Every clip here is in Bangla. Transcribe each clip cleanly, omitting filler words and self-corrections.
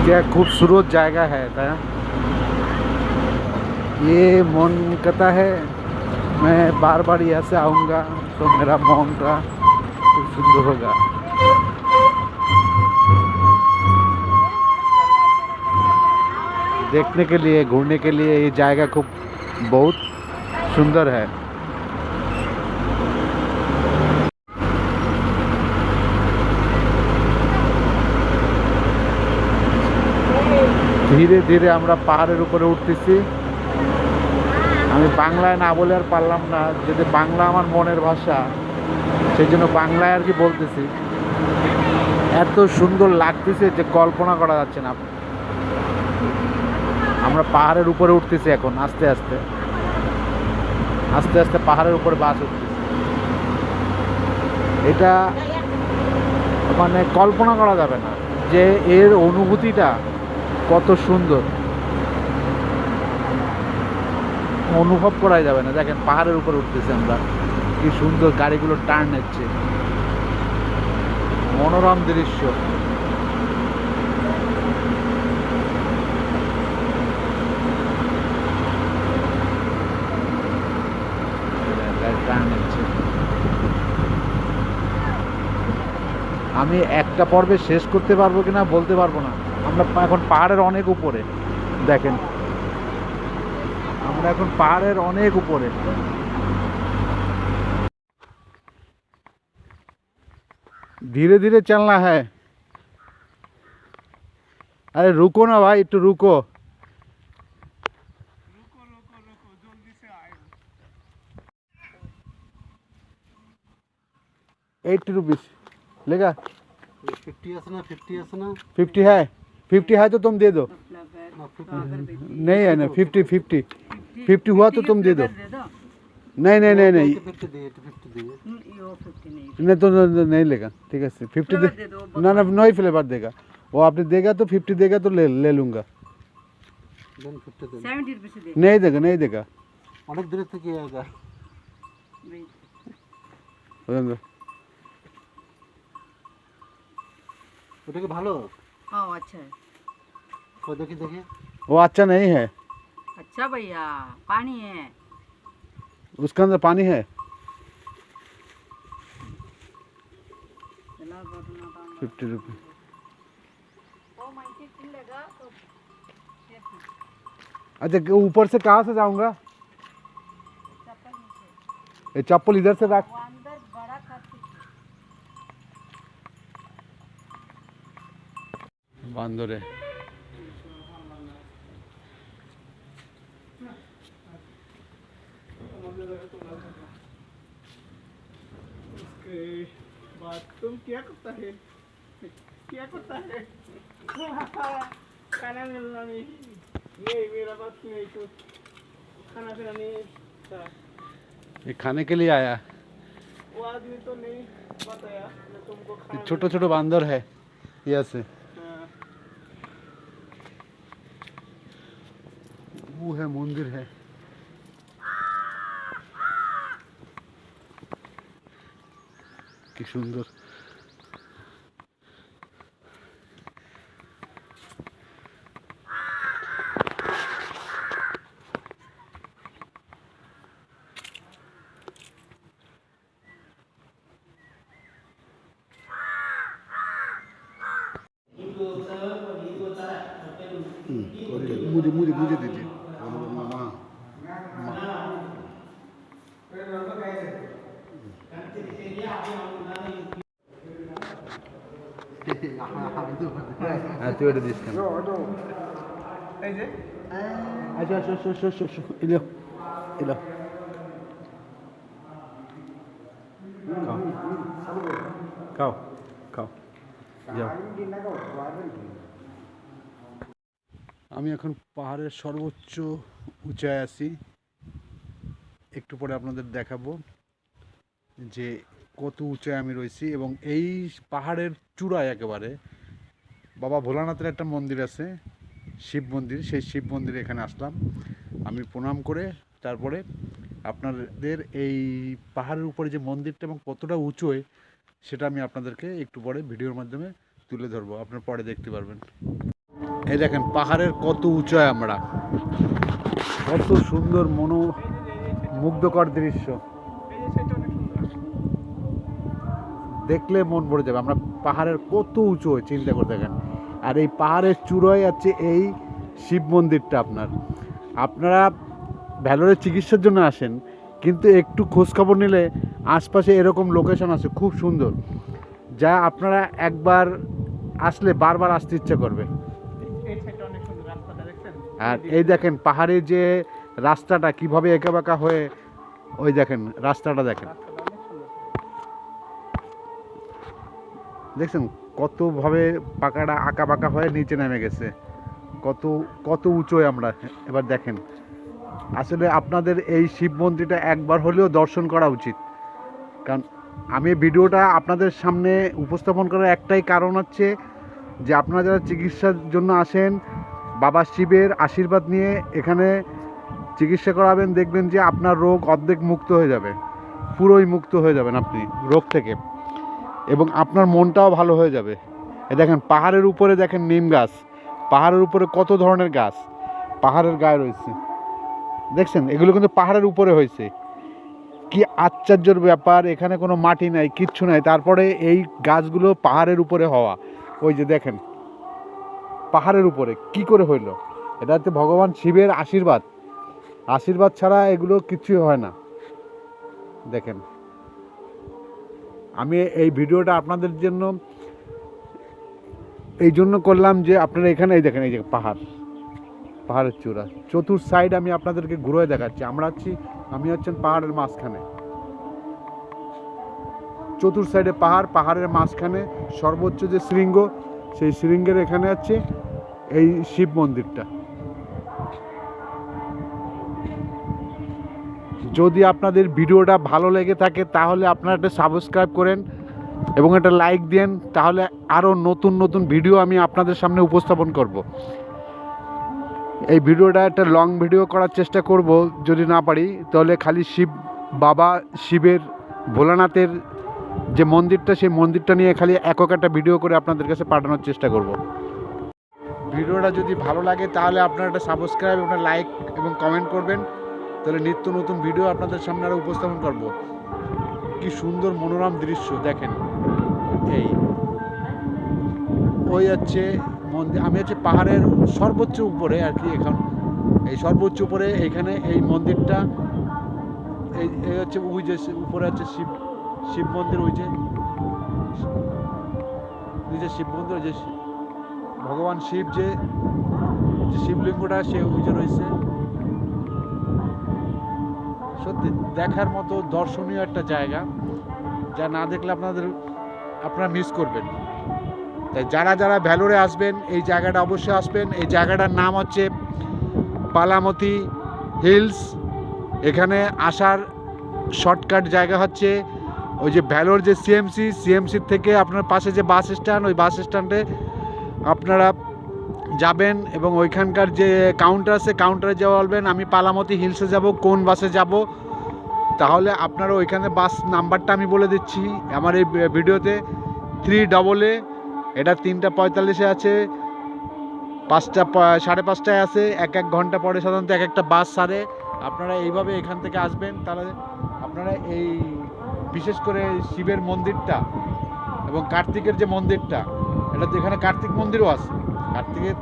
क्या खूबसूरत जगह है था। ये मन कहता है मैं बार बार यहाँ से आऊँगा तो मेरा मन का खूब सुंदर होगा। देखने के लिए, घूमने के लिए ये जगह खूब बहुत सुंदर है। ধীরে ধীরে আমরা পাহাড়ের উপরে উঠতেছি। আমি বাংলায় না বলে আর পারলাম না, যদি বাংলা আমার মনের ভাষা সেই জন্য বাংলায় আর কি বলতেছি। এত সুন্দর লাগতেছে যে কল্পনা করা যাচ্ছে না। আমরা পাহাড়ের উপরে উঠতেছি এখন আস্তে আস্তে আস্তে আস্তে পাহাড়ের উপরে বাস উঠতেছি। এটা মানে কল্পনা করা যাবে না যে এর অনুভূতিটা কত সুন্দর, অনুভব করা যাবে না। দেখেন পাহাড়ের উপরে উঠতেছি আমরা, কি সুন্দর গাড়িগুলো টার্ন নিচ্ছে, মনোরম দৃশ্য। আমি একটা পর্বে শেষ করতে পারবো কিনা বলতে পারবো না। আমরা এখন পাহাড়ের অনেক উপরে, দেখেন আমরা এখন পাহাড়ের অনেক উপরে। ধীরে ধীরে চলনা হ্যাঁ। अरे रुको ना भाई, একটু रुको। 80 रुपीस लेगा। 50 है ना, 50 है ना, 50 है, 50 है तो तुम दे दो। नहीं है ना 50 50 50 हुआ तो तुम दे दो। नहीं नहीं नहीं नहीं 50 दिए, 50 दिए। नहीं तो नहीं लेगा। ठीक है 50 दे। ना ना नहीं फ्लेवर देगा वो, आपने देगा तो 50 देगा तो ले लूँगा। 70 रुपए दे। नहीं देगा नहीं देगा। অনেক দূর থেকে আয়েগা। ওটা কি ভালো? हाँ अच्छा है। वो देखिए देखिए। वो अच्छा नहीं है, अच्छा भैया पानी है। उसके अंदर पानी है। 50 रुपये। अच्छा ऊपर से कहाँ से जाऊँगा? ये चप्पल इधर से रख। बांदर है। उसके बाद तुम क्या करता है, क्या करता है? खाना मिलना नहीं, ये मेरा बात नहीं, कुछ खाना पीना नहीं था। ये खाने के लिए आया। वो आदमी तो नहीं बताया मैं तुमको खाना। छोटे छोटे बांदर है यहाँ से। हाँ। वो है मंदिर है। কি সুন্দর। मुझे मुझे मुझे दीजिए मामा। হ্যাঁ তুই এটা দিস কেন? এই যে আচ্ছা আচ্ছা আচ্ছা আচ্ছা আচ্ছা এলো এলো। খাও খাও যাও। আমি এখন পাহাড়ের সর্বোচ্চ উঁচায় আছি। একটু পরে আপনাদের দেখাবো যে কত উঁচায় আমি রয়েছি। এবং এই পাহাড়ের চূড়ায় একেবারে বাবা ভোলানাথের একটা মন্দির আছে, শিব মন্দির। সেই শিব মন্দিরে এখানে আসলাম আমি প্রণাম করে। তারপরে আপনাদের এই পাহাড়ের উপরে যে মন্দিরটা এবং কতটা উঁচুয় সেটা আমি আপনাদেরকে একটু পরে ভিডিওর মাধ্যমে তুলে ধরবো, আপনারা পরে দেখতে পারবেন। এই দেখেন পাহাড়ের কত উঁচায় আমরা, কত সুন্দর মুগ্ধকর দৃশ্য, এই যে সেটা অনেক সুন্দর। দেখলে মন ভরে যাবে। আমরা পাহাড়ের কত উঁচু চিন্তা করে দেখেন, আর এই পাহাড়ের চূড়ায় আছে এই শিব মন্দিরটা। আপনারা ভ্যালোরের চিকিৎসার জন্য আসেন, কিন্তু একটু খোঁজখবর নিলে আশপাশে এরকম লোকেশন আছে খুব সুন্দর, যা আপনারা একবার আসলে বারবার আসতে ইচ্ছা করবে। এই সাইডটা অনেক সুন্দর, রাস্তাটা দেখছেন? আর এই দেখেন পাহাড়ে যে রাস্তাটা কিভাবে এঁকা বাঁকা হয়ে, ওই দেখেন রাস্তাটা দেখেন, রাস্তাটা অনেক সুন্দর। দেখছেন কতভাবে পাকাটা আঁকা বাঁকা হয়ে নিচে নেমে গেছে, কত কত উঁচুয় আমরা। এবার দেখেন, আসলে আপনাদের এই শিব মন্দিরটা একবার হলেও দর্শন করা উচিত। কারণ আমি ভিডিওটা আপনাদের সামনে উপস্থাপন করার একটাই কারণ হচ্ছে যে আপনারা যারা চিকিৎসার জন্য আসেন, বাবা শিবের আশীর্বাদ নিয়ে এখানে চিকিৎসা করাবেন, দেখবেন যে আপনার রোগ অর্ধেক মুক্ত হয়ে যাবে, পুরোই মুক্ত হয়ে যাবেন আপনি রোগ থেকে, এবং আপনার মনটাও ভালো হয়ে যাবে। এ দেখেন পাহাড়ের উপরে দেখেন নিম গাছ, পাহাড়ের উপরে কত ধরনের গাছ পাহাড়ের গায়ে রয়েছে, দেখছেন এগুলো কিন্তু পাহাড়ের উপরে হয়েছে। কি আশ্চর্যের ব্যাপার, এখানে কোনো মাটি নাই, কিচ্ছু নাই, তারপরে এই গাছগুলো পাহাড়ের উপরে হওয়া। ওই যে দেখেন পাহাড়ের উপরে কি করে হইলো, এটা হচ্ছে ভগবান শিবের আশীর্বাদ, আশীর্বাদ ছাড়া এগুলো কিছুই হয় না। দেখেন আমি এই ভিডিওটা আপনাদের জন্য এই জন্য করলাম যে আপনারা এখানে এই দেখেন, এই যে পাহাড়ের চূড়া, চতুর সাইড আমি আপনাদেরকে ঘুরে দেখাচ্ছি। আমি হচ্ছেন পাহাড়ের মাঝখানে, চতুর সাইডে পাহাড়ের মাঝখানে সর্বোচ্চ যে শৃঙ্গ, সেই শৃঙ্গের এখানে আছে এই শিব মন্দিরটা। যদি আপনাদের ভিডিওটা ভালো লেগে থাকে তাহলে আপনারা একটা সাবস্ক্রাইব করেন এবং একটা লাইক দেন, তাহলে আরও নতুন নতুন ভিডিও আমি আপনাদের সামনে উপস্থাপন করব। এই ভিডিওটা একটা লং ভিডিও করার চেষ্টা করব, যদি না পারি তাহলে খালি বাবা শিবের ভোলানাথের যে মন্দিরটা, সেই মন্দিরটা নিয়ে খালি একক একটা ভিডিও করে আপনাদের কাছে পাঠানোর চেষ্টা করব। ভিডিওটা যদি ভালো লাগে তাহলে আপনারা একটা সাবস্ক্রাইব এবং লাইক এবং কমেন্ট করবেন, তাহলে নিত্য নতুন ভিডিও আপনাদের সামনে আরও উপস্থাপন করব। কি সুন্দর মনোরম দৃশ্য দেখেন। ওই হচ্ছে মন্দির, আমি হচ্ছে পাহাড়ের সর্বোচ্চ উপরে আর কি, এখন এই সর্বোচ্চ উপরে এইখানে এই মন্দিরটা, এই হচ্ছে ওই যে উপরে হচ্ছে শিব মন্দির, ওই যে শিব মন্দির, ওই যে ভগবান শিব যে শিবলিঙ্গটা সে ওই যে রয়েছে। সত্যি দেখার মতো দর্শনীয় একটা জায়গা, যা না দেখলে আপনারা মিস করবেন। তাই যারা যারা ভ্যালোরে আসবেন এই জায়গাটা অবশ্যই আসবেন। এই জায়গাটার নাম হচ্ছে পালামতি হিলস। এখানে আসার শর্টকাট জায়গা হচ্ছে ওই যে ভ্যালোর যে সিএমসির থেকে আপনার পাশে যে বাস স্ট্যান্ড, ওই বাস স্ট্যান্ডে আপনারা যাবেন এবং ওইখানকার যে কাউন্টার আছে, কাউন্টারে যাওয়া বলবেন আমি পালামতি হিলসে যাব, কোন বাসে যাব। তাহলে আপনারা ওইখানে বাস নাম্বারটা আমি বলে দিচ্ছি আমার এই ভিডিওতে, 3AA, এটা 3:45 আছে, 5:30 আছে, এক ঘন্টা পরে সাধারণত এক একটা বাস ছাড়ে। আপনারা এইভাবে এখান থেকে আসবেন, তাহলে আপনারা এই বিশেষ করে শিবের মন্দিরটা এবং কার্তিকের যে মন্দিরটা, এটা এখানে কার্তিক মন্দিরও আছে, কার্তিকের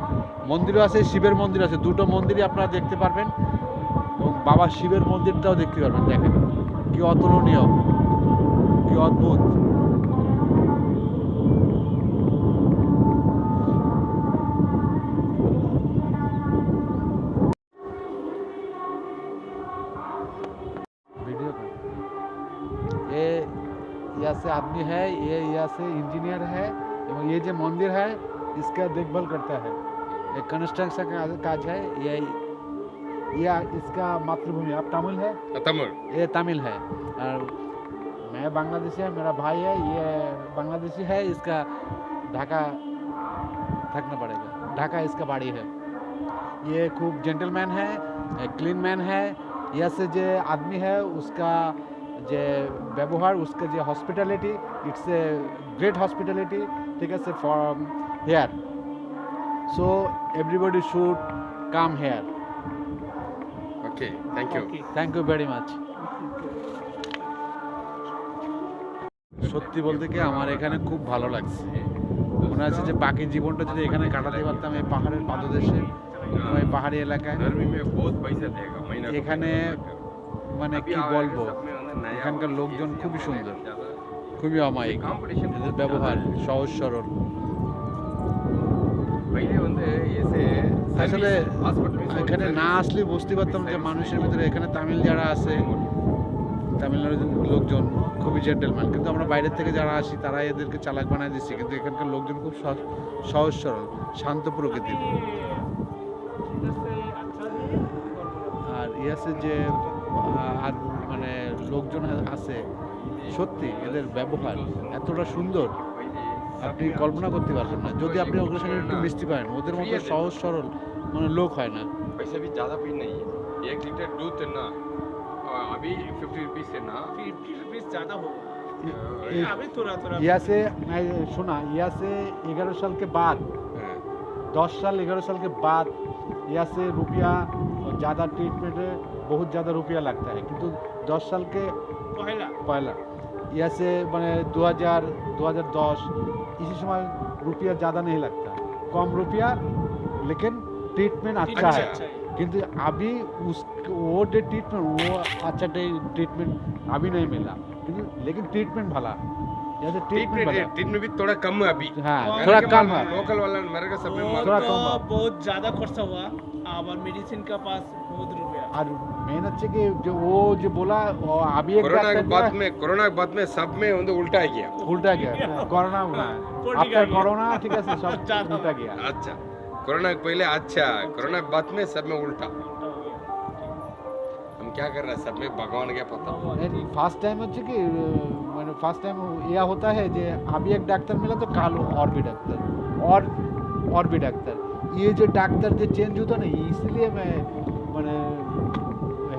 মন্দিরও আছে, শিবের মন্দির আছে, দুটো মন্দিরই আপনারা দেখতে পারবেন এবং বাবা শিবের মন্দিরটাও দেখতে পারবেন। দেখেন কি অতুলনীয়, কি অদ্ভুত। ये यहाँ से आदमी है, ये यहाँ से इंजीनियर है, और ये जो मंदिर है इसका देखभाल करता है। ये कंस्ट्रक्शन का काज है। ये इसका मातृभूमि, आप तमिल है? तमिल। ये तमिल है, और मैं बांग्लादेशी है, मेरा भाई है, ये बांग्लादेशी है, इसका ढाका थकना पड़ेगा, ढाका इसका बाड़ी है। ये खूब जेंटलमैन है, क्लीन मैन है। यहाँ से जो आदमी है उसका যে ব্যবহার, उसका যে hospitality, it's a great hospitality, ঠিক আছে, from here. So everybody should come here. Okay, thank you. Okay. Thank you very much. সত্যি বলতে কি আমার এখানে খুব ভালো লাগছে। মনে হচ্ছে যে বাকি জীবনটা যদি এখানে কাটাতে পারতাম এই পাহাড়ের পাদদেশে, এই পাহাড়ি এলাকায়। गर्मी में बहुत पैसा देगा महीना को এখানে মানে কি বলবো, এখানকার লোকজন খুবই সুন্দর, খুবই অমায়িক, এদের ব্যবহার সহজ সরল। पहले வந்து ऐसे আসলে हॉस्पिटल में এখানে না আসলে বুঝতে পারতাম যে মানুষের ভিতরে এখানে তামিল যারা আছে, তামিলনাড়ুর লোকজন খুবই জেন্টেলম্যান, কিন্তু আমরা বাইরের থেকে যারা আসি তারা এদেরকে চালাক বানায় দিচ্ছে, কিন্তু এখানকার লোকজন খুব সহজ সরল, শান্ত প্রকৃতির। আর ইয়াসে যে আর মানে লোকজন আছে, সত্যি এদের ব্যবহার এতটা সুন্দর আপনি কল্পনা করতে পারবেন না যদি আপনি ওদের সঙ্গে একটু মিশতে পারেন। ওদের মতো সহজ সরল মানে লোক হয় না। पैसा भी ज़्यादा भी नहीं है, 1 लीटर दूध ना अभी 50 रुपीस है ना। 50 रुपीस ज़्यादा होगा। ये- अभी थोड़ा थोड़ा यहाँ से मैं सुना, यहाँ से 11 साल के बाद, हाँ, 10 साल 11 साल के बाद यहाँ से रुपया ज़्यादा ट्रीटमेंट है, बहुत ज़्यादा रुपया लगता है, किंतु 10 साल के पहला पहला यहाँ से मैंने 2010 इसी समय रुपया ज़्यादा नहीं लगता, कम रुपया लेकिन ट्रीटमेंट अच्छा है। अच्छा है। किंतु अभी उस वो जो ट्रीटमेंट वो अच्छा ट्रीटमेंट अभी नहीं मिला, किंतु लेकिन ट्रीटमेंट भला, जैसे ट्रीटमेंट भला, ट्रीटमेंट भी थोड़ा कम है अभी। हाँ मेरे थोड़ा के कम माल- है। लोकल वाला मेरे का सब में माल- थोड़ा तो कम है। बहुत ज़्यादा खर्चा हुआ और मेडिसिन का पास बहुत रुपया। और मेन अच्छे कि जो वो जो बोला वो अभी एक कोरोना के डॉक्टर बाद जो है, में कोरोना के बाद में सब में उनको उल्टा ही गया। उल्टा गया कोरोना हुआ उल्टी आफ्टर गया। कोरोना ठीक है सब ज़्यादा। उल्टा गया। अच्छा, कोरोना के पहले अच्छा, कोरोना के बाद में सब में उल्टा। हम क्या कर रहे हैं, सब में भगवान क्या पता। ফার্স্ট টাইম হচ্ছে কি মানে ফার্স্ট টাইম ইয়া होता है যে अभी एक डॉक्टर मिला तो काल और भी डॉक्टर और भी डॉक्टर, ये जो डॉक्टर जो चेंज होता ना इसलिए मैं मैंने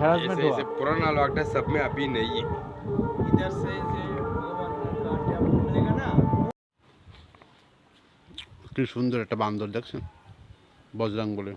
हैरासमेंट ऐसे हुआ। ऐसे पुराना डॉक्टर सब में अभी नहीं है। इधर से जो भगवान का टेम्पल मिलेगा ना, কি সুন্দর একটা বান্দর দেখছেন, বজরাং বলে।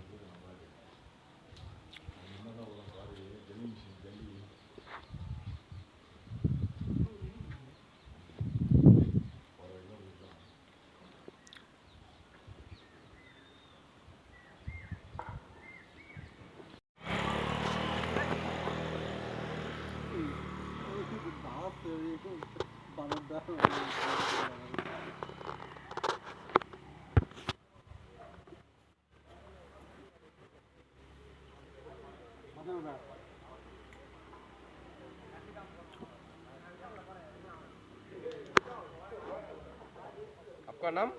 आपका नाम?